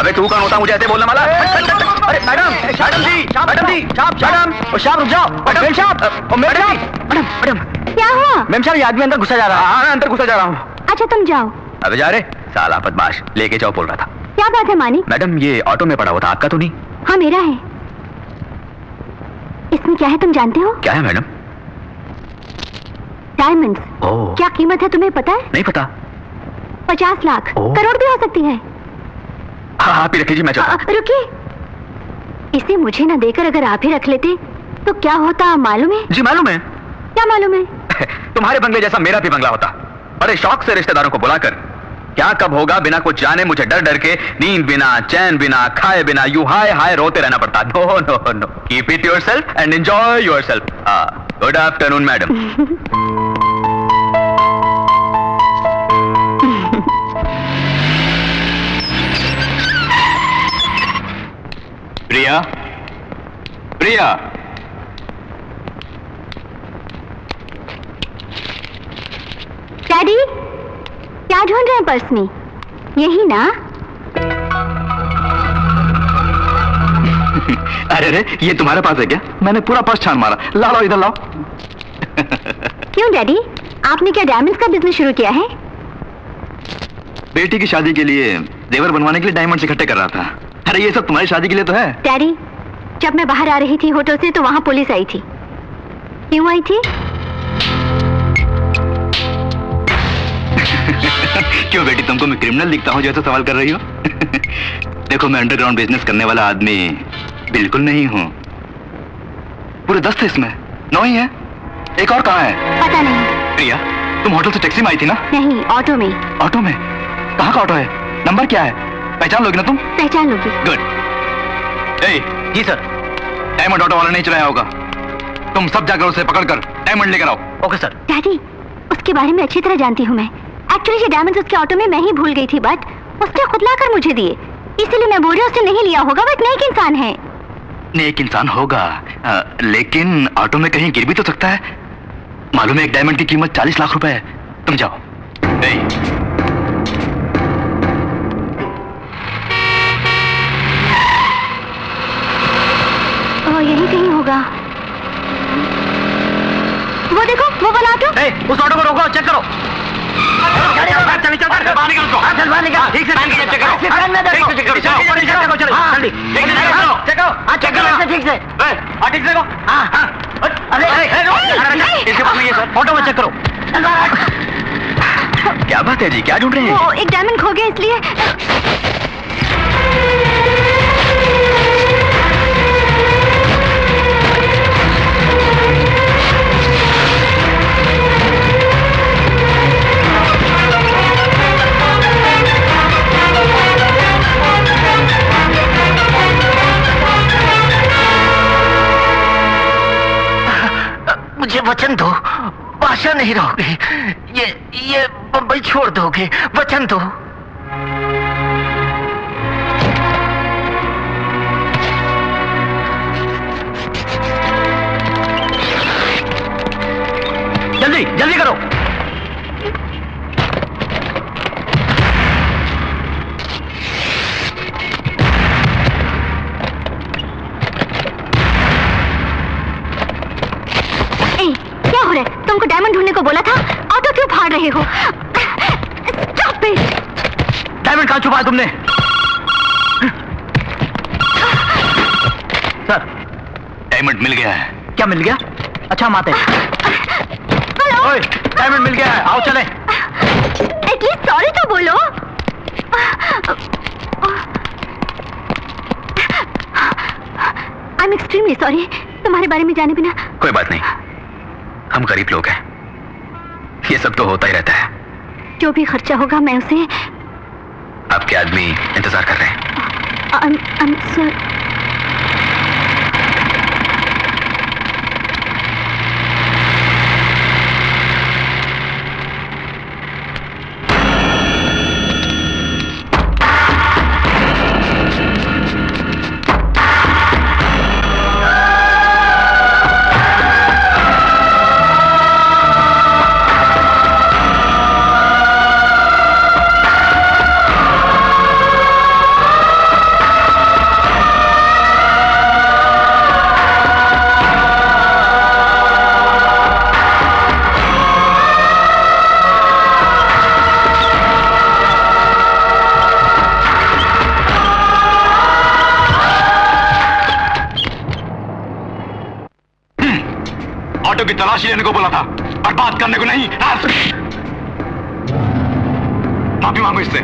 अबे तू कौन होता मुझे ऐसे बोलने वाला? अरे मैडम, मैडम जी, मैडम जी, मैडम, रुक जाओ, मैडम साहब, मैडम, क्या हुआ? मैम साहब, ये आदमी अंदर घुसा जा रहा है। हाँ, अंदर घुसा जा रहा हूँ। अच्छा तुम जाओ। अबे जा रे, साला बदमाश, लेके जाओ बोल रहा था। क्या बात है मानिक? मैडम ये ऑटो में पड़ा हुआ था, आपका तो नहीं? हाँ मेरा है। इसमें क्या है तुम जानते हो? क्या है मैडम? डायमंड्स। ओह। क्या कीमत है तुम्हें पता है? नहीं पता। 50 लाख, ओह। करोड़ भी हो सकती है। हाँ आप ही रख लीजिए, मैं चलता हूँ। रुकिए, इसे मुझे ना देकर अगर आप ही रख लेते तो क्या होता मालूम है? जी मालूम है। क्या मालूम है? तुम्हारे बंगले जैसा मेरा भी बंगला होता। बड़े शौक से रिश्तेदारों को बुलाकर, क्या कब होगा बिना कुछ जाने मुझे डर डर के, नींद बिना, चैन बिना, खाए बिना, यूं हाय हाय रोते रहना पड़ता। No no no, keep it yourself and enjoy yourself. Good afternoon madam. Priya, Priya, daddy, क्या ढूंढ रहे हैं पर्स में? यही ना? अरे रे, ये तुम्हारे पास है क्या? मैंने पूरा पर्स छान मारा। लाओ इधर लाओ। क्यों डैडी, आपने क्या डायमंड्स का बिजनेस शुरू किया है? बेटी की शादी के लिए जेवर बनवाने के लिए डायमंड्स इकट्ठे कर रहा था। अरे ये सब तुम्हारी शादी के लिए तो है। डैडी, जब मैं बाहर आ रही थी होटल से तो वहां पुलिस आई थी। क्यों आई थी? क्यों बेटी, तुमको मैं क्रिमिनल दिखता हूँ जैसा सवाल कर रही हो? देखो मैं अंडरग्राउंड बिजनेस करने वाला आदमी बिल्कुल नहीं हूँ। पूरे 10 थे इसमें, 9 ही है। एक और कहाँ है? पता नहीं। प्रिया, तुम होटल से टैक्सी में आई थी ना? नहीं, ऑटो में। ऑटो में? कहाँ का ऑटो है? नंबर क्या है? पहचान लोगी ना तुम? पहचान लूंगी। गुड। जी सर। डायमंड ऑटो वाला नहीं चलाया होगा। तुम सब जाकर उसे पकड़कर डायमंड लेकर आओ। Okay sir. डैडी, उसके बारे में अच्छी तरह जानती हूँ मैं। एक्चुअली ये डायमंड्स उसके ऑटो में मैं ही भूल गई थी, बट उसने खुद लाकर मुझे दिए। इसलिए मैं बोल रही हूँ उसने नहीं लिया होगा, वो एक नेक इंसान है। नेक इंसान होगा, लेकिन ऑटो में कहीं गिर भी तो सकता है। मालूम है एक डायमंड की कीमत 40 लाख रुपए है। तुम जाओ। यही कहीं होगा। वो देखो, वो वाला ऑटो। उस ऑटो को रोको, चेक करो। ऑटो में चेक करो। क्या बात है जी, क्या ढूंढ रहे हैं? वो एक डायमंड खो गया इसलिए। मुझे वचन दो, भाषा नहीं रहोगे। ये बंबई छोड़ दोगे, वचन दो। जल्दी जल्दी करो। तुमको डायमंड ढूंढने को बोला था, ऑटो क्यों फाड़ रहे हो? Stop it! डायमंड कहाँ छुपा है तुमने? सर, डायमंड मिल गया है। क्या मिल गया? अच्छा माते। हेलो। ओए, डायमंड मिल गया है, आओ चले। एटलीस्ट सॉरी तो बोलो। आई एम एक्सट्रीमली सॉरी, तुम्हारे बारे में जाने बिना। कोई बात नहीं, हम गरीब लोग हैं, ये सब तो होता ही रहता है। जो भी खर्चा होगा मैं उसे। आपके आदमी इंतजार कर रहे हैं। सर, ऑटो की तलाशी लेने को बोला था, बर्बाद करने को नहीं। माफी मांगो इससे।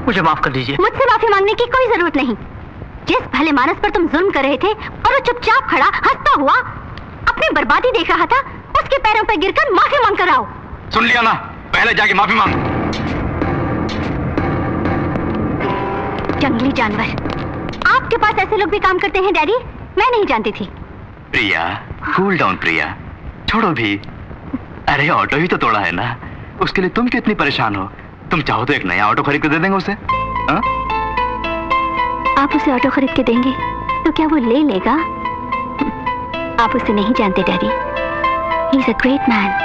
मुझे माफ कर दीजिए। मुझसे माफी मांगने की कोई जरूरत नहीं। जिस भले मानस पर तुम जुल्म कर रहे थे और वो चुपचाप खड़ा हंसता हुआ अपनी बर्बादी देख रहा था, उसके पैरों पर गिरकर माफी मांग कर आओ। सुन लिया ना, पहले जाके माफी मांग। जंगली जानवर, आपके पास ऐसे लोग भी काम करते हैं डैडी? मैं नहीं जानती थी। प्रिया, कूल डाउन प्रिया, छोड़ो भी। अरे ऑटो ही तो तोड़ा है ना, उसके लिए तुम क्यों इतनी परेशान हो? तुम चाहो तो एक नया ऑटो खरीद के दे देंगे उसे। हा? आप उसे ऑटो खरीद के देंगे तो क्या वो ले लेगा? आप उसे नहीं जानते daddy, he is a great man.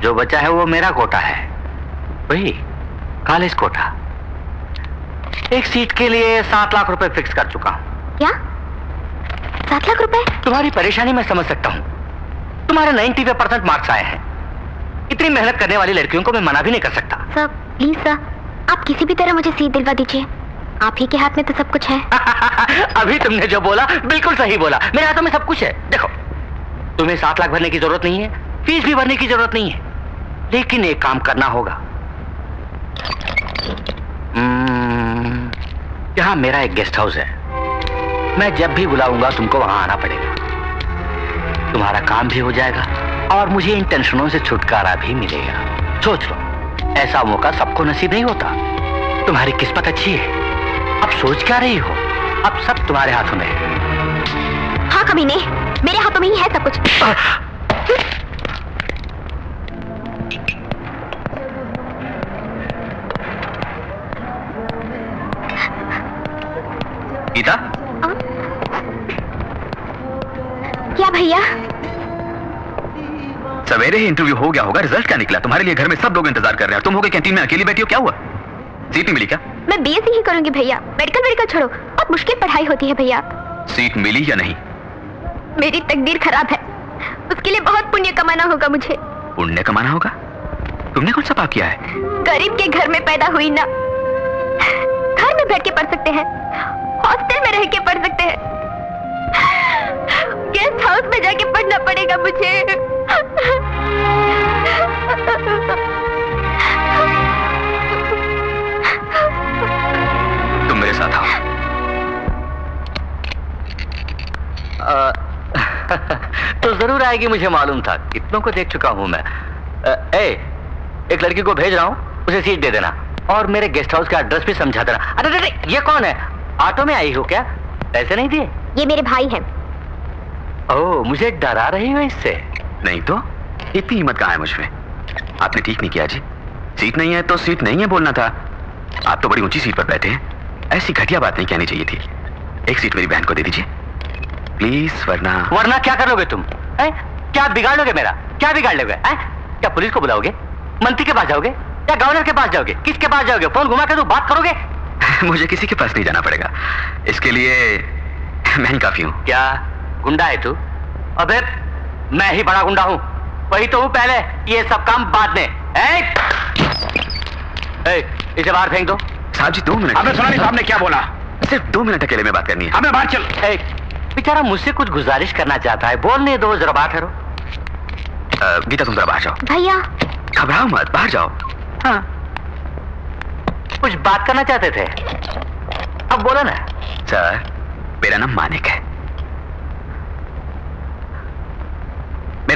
जो बचा है वो मेरा कोटा है, वही कॉलेज कोटा। एक सीट के लिए 7 लाख रुपए फिक्स कर चुका हूं। क्या? 7 लाख रुपए? तुम्हारी परेशानी मैं समझ सकता हूं। तुम्हारे 90% मार्क्स आए हैं। इतनी मेहनत करने वाली लड़कियों को मैं मना भी नहीं कर सकता। सर प्लीज सर, आप किसी भी तरह मुझे सीट दिलवा दीजिए। आप ही के हाथ में तो सब कुछ है। अभी तुमने जो बोला बिल्कुल सही बोला, मेरे हाथों में सब कुछ है। देखो, तुम्हें 7 लाख भरने की जरूरत नहीं है, फीस भी भरने की जरूरत नहीं है, लेकिन एक काम करना होगा। यहाँ मेरा एक गेस्ट हाउस है, मैं जब भी बुलाऊंगा तुमको वहां आना पड़ेगा। तुम्हारा काम भी हो जाएगा और मुझे इन टेंशनों से छुटकारा भी मिलेगा। सोच लो, ऐसा मौका सबको नसीब नहीं होता। तुम्हारी किस्मत अच्छी है। अब सोच क्या रही हो? अब सब तुम्हारे हाथों में है। हाँ कमीने, मेरे हाथों में ही है सब कुछ। गीता? क्या भैया? सवेरे ही इंटरव्यू हो गया होगा, रिजल्ट क्या निकला? तुम्हारे लिए घर में सब लोग इंतजार कर रहे हैं, तुम हो गए कैंटीन में अकेली बैठी हो, क्या हुआ? सीट नहीं मिली क्या? मैं बीएससी ही करूंगी भैया, मेडिकल छोड़ो, बहुत मुश्किल पढ़ाई होती है भैया। सीट मिली या नहीं? मेरी तकदीर खराब है, उसके लिए बहुत पुण्य कमाना होगा मुझे। पुण्य कमाना होगा? तुमने कौन सा पाप किया है? गरीब के घर में पैदा हुई ना, घर में बैठ के पढ़ सकते हैं, हॉस्टल में रह के पढ़ सकते हैं, गेस्ट हाउस में जाके पढ़ना पड़ेगा मुझे। तुम मेरे साथ आओ। तो जरूर आएगी, मुझे मालूम था, कितनों को देख चुका हूं मैं। एक लड़की को भेज रहा हूं, उसे सीट दे देना और मेरे गेस्ट हाउस का एड्रेस भी समझा देना। अरे ये कौन है? ऑटो में आई हो क्या? पैसे नहीं दिए? ये मेरे भाई हैं। ओह, मुझे डरा रही हो इससे? नहीं तो, इतनी हिम्मत कहाँ है मुझमें? आपने ठीक नहीं किया जी, सीट नहीं है तो सीट नहीं है बोलना था। आप तो बड़ी ऊंची सीट पर बैठे हैं, ऐसी घटिया बात नहीं कहनी चाहिए थी। एक सीट मेरी बहन को दे दीजिए प्लीज, वरना क्या करोगे तुम? क्या बिगाड़ लोगे मेरा? क्या बिगाड़ लोगे? क्या पुलिस को बुलाओगे? मंत्री के पास जाओगे या गवर्नर के पास जाओगे? किसके पास जाओगे? फोन घुमा के तो बात करोगे? मुझे किसी के पास नहीं जाना पड़ेगा, इसके लिए मैं ही काफी हूँ। क्या गुंडा है तू? अबे मैं ही बड़ा गुंडा हूँ, वही तो हूँ पहले, ये सब काम बाद में। इसे बाहर फेंक दो। साहब जी 2 मिनट। अबे सुना नहीं साहब ने क्या बोला? सिर्फ 2 मिनट अकेले में बात करनी है। अबे बाहर चल। बेचारा मुझसे कुछ गुजारिश करना चाहता है, बोलने दो, जरा बात करो। गीता तुम जरा बाहर जाओ। भैया घबराओ मत, बाहर जाओ। हाँ, कुछ बात करना चाहते थे, अब बोलो ना। सर मेरा नाम मानिक है,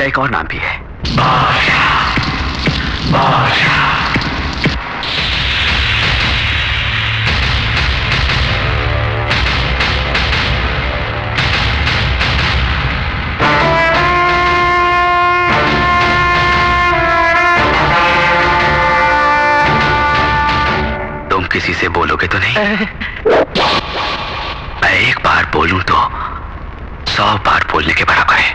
मेरा एक और नाम भी है, तुम किसी से बोलोगे तो नहीं? मैं एक बार बोलूं तो 100 बार बोलने के बराबर है।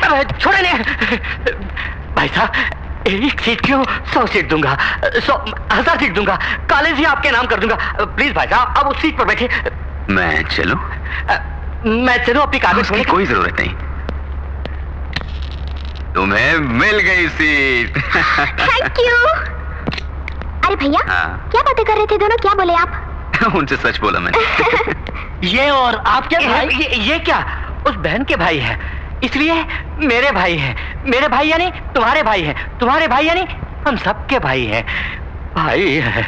अरे छोड़े नहीं भाई साहब, एक सीट क्यों 100 सीट दूंगा, 100,000 सीट दूंगा, कॉलेज ही आपके नाम कर दूंगा। प्लीज भाई साहब आप उस सीट पर बैठे। मैं चलूं? मैं चलूं अपनी कागज की कोई जरूरत नहीं, तुम्हें मिल गई सीट। Thank you. अरे भैया क्या बातें कर रहे थे दोनों, क्या बोले आप? उनसे सच बोला मैंने। ये और आप क्या भाई? ये क्या उस बहन के भाई है, इसलिए मेरे भाई हैं। मेरे भाई यानी तुम्हारे भाई हैं, तुम्हारे भाई यानी हम सबके भाई हैं। भाई है।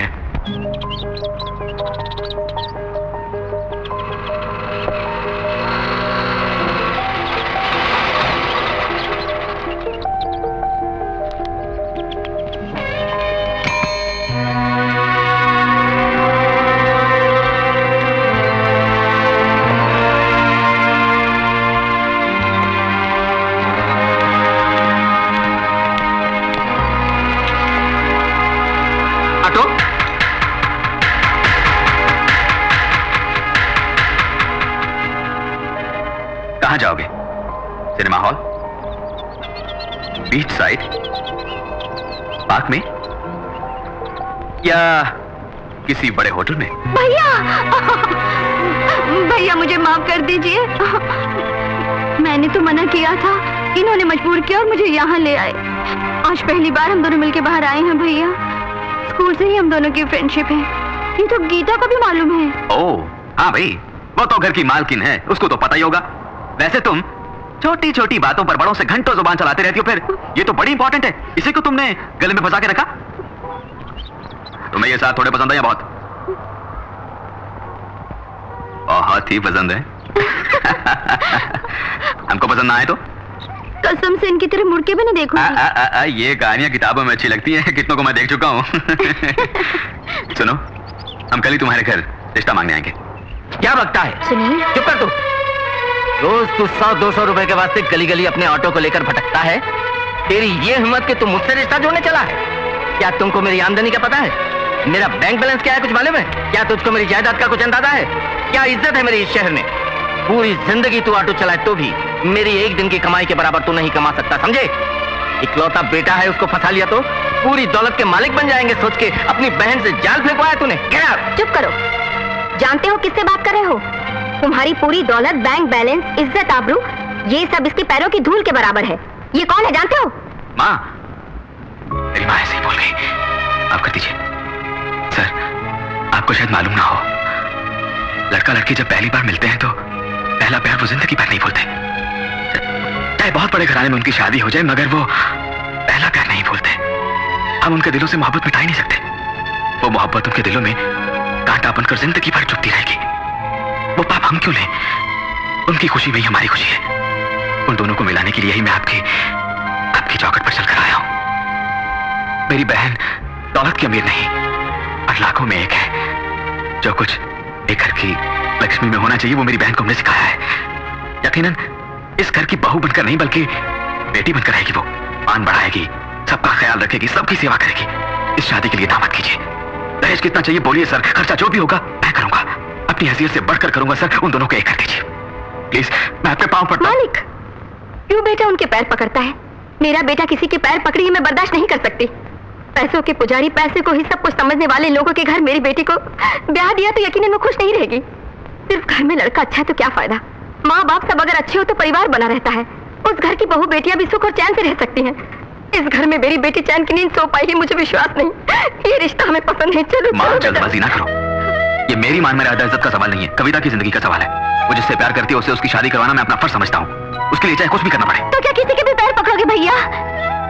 कहां जाओगे? Cinema hall, beach side, park में या किसी बड़े होटल में? भैया भैया मुझे माफ कर दीजिए, मैंने तो मना किया था, इन्होंने मजबूर किया और मुझे यहाँ ले आए। आज पहली बार हम दोनों मिलके बाहर आए हैं भैया। स्कूल से ही हम दोनों की फ्रेंडशिप है, ये तो गीता को भी मालूम है। ओह हाँ भाई, वो तो घर की मालकिन है, उसको तो पता ही होगा। वैसे तुम छोटी छोटी बातों पर बड़ों से घंटों जुबान चलाते रहती हो, फिर ये तो बड़ी इंपॉर्टेंट है, इसे को तुमने गले में फंसा के रखा। तुम्हें ये साथ थोड़े पसंद है या बहुत? बहुत ही पसंद है। हमको पसंद ना आए तो कसम से इनकी तरह मुड़ के भी नहीं देखूंगी। ये कहानियां किताबों में अच्छी लगती हैं, कितनों को मैं देख चुका हूं। सुनो, हम कल ही तुम्हारे घर रिश्ता मांगने आएंगे। क्या बकता है? सुनिए, चुप कर तू। रोज तू 100-200 रुपए के वास्ते गली गली अपने ऑटो को लेकर भटकता है। तेरी ये हिम्मत कि तू मुझसे रिश्ता जोड़ने चला है? क्या तुमको मेरी आमदनी का पता है? मेरा बैंक बैलेंस क्या है कुछ मालूम है? क्या तुझको मेरी जायदाद का कुछ अंदाजा है? क्या इज्जत है मेरी इस शहर में? पूरी जिंदगी तू ऑटो चलाए तो भी मेरी एक दिन की कमाई के बराबर तू नहीं कमा सकता, समझे? इकलौता बेटा है, उसको फंसा लिया तो पूरी दौलत के मालिक बन जाएंगे सोच के अपनी बहन से जाल फेंकवाया तूने। क्या? चुप करो। जानते हो किससे बात कर रहे हो? तुम्हारी पूरी दौलत, बैंक बैलेंस, इज्जत, आबरू, ये सब इसके पैरों की धूल के बराबर है। ये कौन है जानते हो? माँ, मेरी माँ ऐसे ही बोल गई, माफ कर दीजिए। सर, आपको शायद मालूम ना हो, लड़का लड़की जब पहली बार मिलते हैं तो पहला प्यार वो जिंदगी भर नहीं भूलते। चाहे बहुत बड़े घराने में उनकी शादी हो जाए, मगर वो पहला प्यार नहीं भूलते। हम उनके दिलों से मोहब्बत मिटा ही नहीं सकते। वो मोहब्बत उनके दिलों में कांटा बनकर जिंदगी भर चुभती रहेगी। वो पाप हम क्यों लें? उनकी खुशी में ही हमारी खुशी है। उन दोनों को मिलाने के लिए ही मैं आपकी चौखट पर चलकर आया हूं। मेरी बहन दौलत की अमीर नहीं, और लाखों में एक है। जो कुछ एक घर की लक्ष्मी में होना चाहिए वो मेरी बहन को हमने सिखाया है। यकीनन इस घर की बहू बनकर नहीं बल्कि बेटी बनकर रहेगी। वो मान बढ़ाएगी, सबका ख्याल रखेगी, सबकी सेवा करेगी। इस शादी के लिए दामद कीजिए। दहेज कितना चाहिए बोलिए सर, खर्चा जो भी होगा मैं करूंगा। अपनी हैसियत से बढ़कर करूंगा सर। उन दोनों को एक कर दीजिए प्लीज, मैं आपके पांव पड़ता हूं। मालिक, क्यों बेटा उनके पैर पकड़ता है? मेरा बेटा किसी के पैर पकड़ी मैं बर्दाश्त नहीं कर सकती। पैसों के पुजारी, पैसे को ही सब कुछ समझने वाले लोगों के घर मेरी बेटी को ब्याह दिया तो यकीनन वो खुश नहीं रहेगी। सिर्फ घर में लड़का अच्छा है तो क्या फायदा? माँ बाप सब अगर अच्छे हो तो परिवार बना रहता है। उस घर की बहू बेटियां भी सुख और चैन से रह सकती हैं। इस घर में मेरी बेटी चैन की नींद सो पाएगी, मुझे विश्वास नहीं। ये रिश्ता हमें पसंद नहीं। चलो माँ, जल्दबाजी ना करो। ये मेरी मान में रहता इज्जत का सवाल नहीं है, कविता की जिंदगी का सवाल है। वो जिससे प्यार करती है उससे उसकी शादी करवाना मैं अपना फर्ज समझता हूँ। उसके लिए चाहे कुछ भी करना पड़े। तो क्या किसी के भी पैर पकड़ोगे भैया?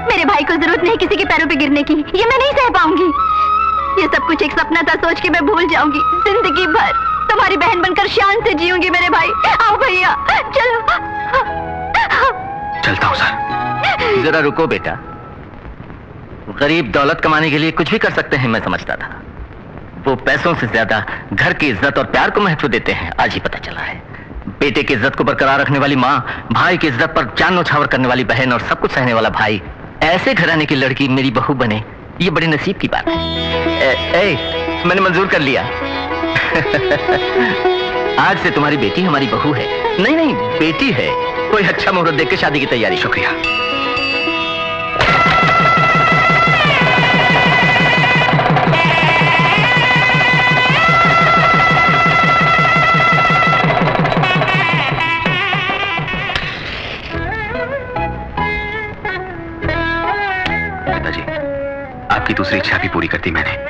मेरे भाई को जरूरत नहीं किसी के पैरों पे गिरने की, ये मैं नहीं सह पाऊंगी। ये सब कुछ एक सपना था, सोच के मैं भूल जाऊंगी जिंदगी भर। तो तुम्हारी बहन बनकर शान से जीऊंगी मेरे भाई। आओ भैया, चलो। चलता हूँ सर। जरा रुको बेटा, गरीब दौलत कमाने के लिए कुछ भी कर सकते हैं मैं समझता था। वो पैसों से ज्यादा घर की इज्जत और प्यार को महत्व देते हैं, आज ही पता चला है। बेटे की इज्जत को बरकरार रखने वाली माँ, भाई की इज्जत पर जान न्यौछावर करने वाली बहन और सब कुछ सहने वाला भाई, ऐसे घराने की लड़की मेरी बहू बने, ये बड़ी नसीब की बात है। मैंने मंजूर कर लिया। आज से तुम्हारी बेटी हमारी बहू है। नहीं नहीं, बेटी है। कोई अच्छा मुहूर्त देख के शादी की तैयारी। शुक्रिया। पिताजी, आपकी दूसरी इच्छा भी पूरी कर दी मैंने।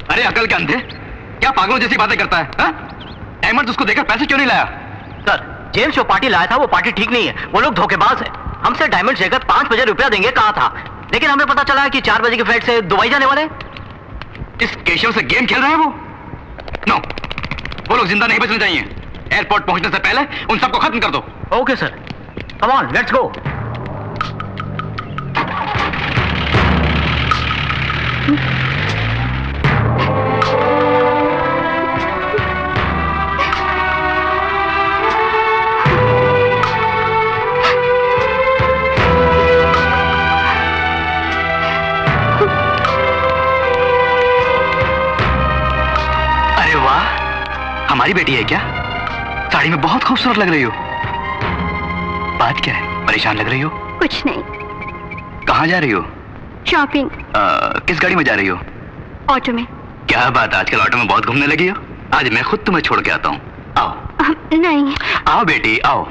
अरे अकल के अंधे, क्या पागलों जैसी बातें करता है? अहमद उसको देकर पैसे क्यों नहीं लाया? सर, जेम्स जो पार्टी लाया था वो पार्टी ठीक नहीं है। वो लोग धोखेबाज है। हमसे डायमंड लेकर 5 बजे रुपया देंगे कहा था, लेकिन हमें पता चला है कि 4 बजे की फ्लाइट से दुबई जाने वाले। इस केशव से गेम खेल रहे हैं वो? नो, वो लोग जिंदा नहीं बचने चाहिए। एयरपोर्ट पहुंचने से पहले उन सबको खत्म कर दो। Okay sir, come on, let's go. अरे वाह, हमारी बेटी है क्या? साड़ी में बहुत खूबसूरत लग रही हो। बात क्या है, परेशान लग रही हो? कुछ नहीं। कहाँ जा रही हो? शॉपिंग। किस गाड़ी में जा रही हो? ऑटो में। क्या बात, आजकल ऑटो में बहुत घूमने लगी हो। आज मैं खुद तुम्हें छोड़ के आता हूँ। आओ। नहीं। आओ बेटी, आओ।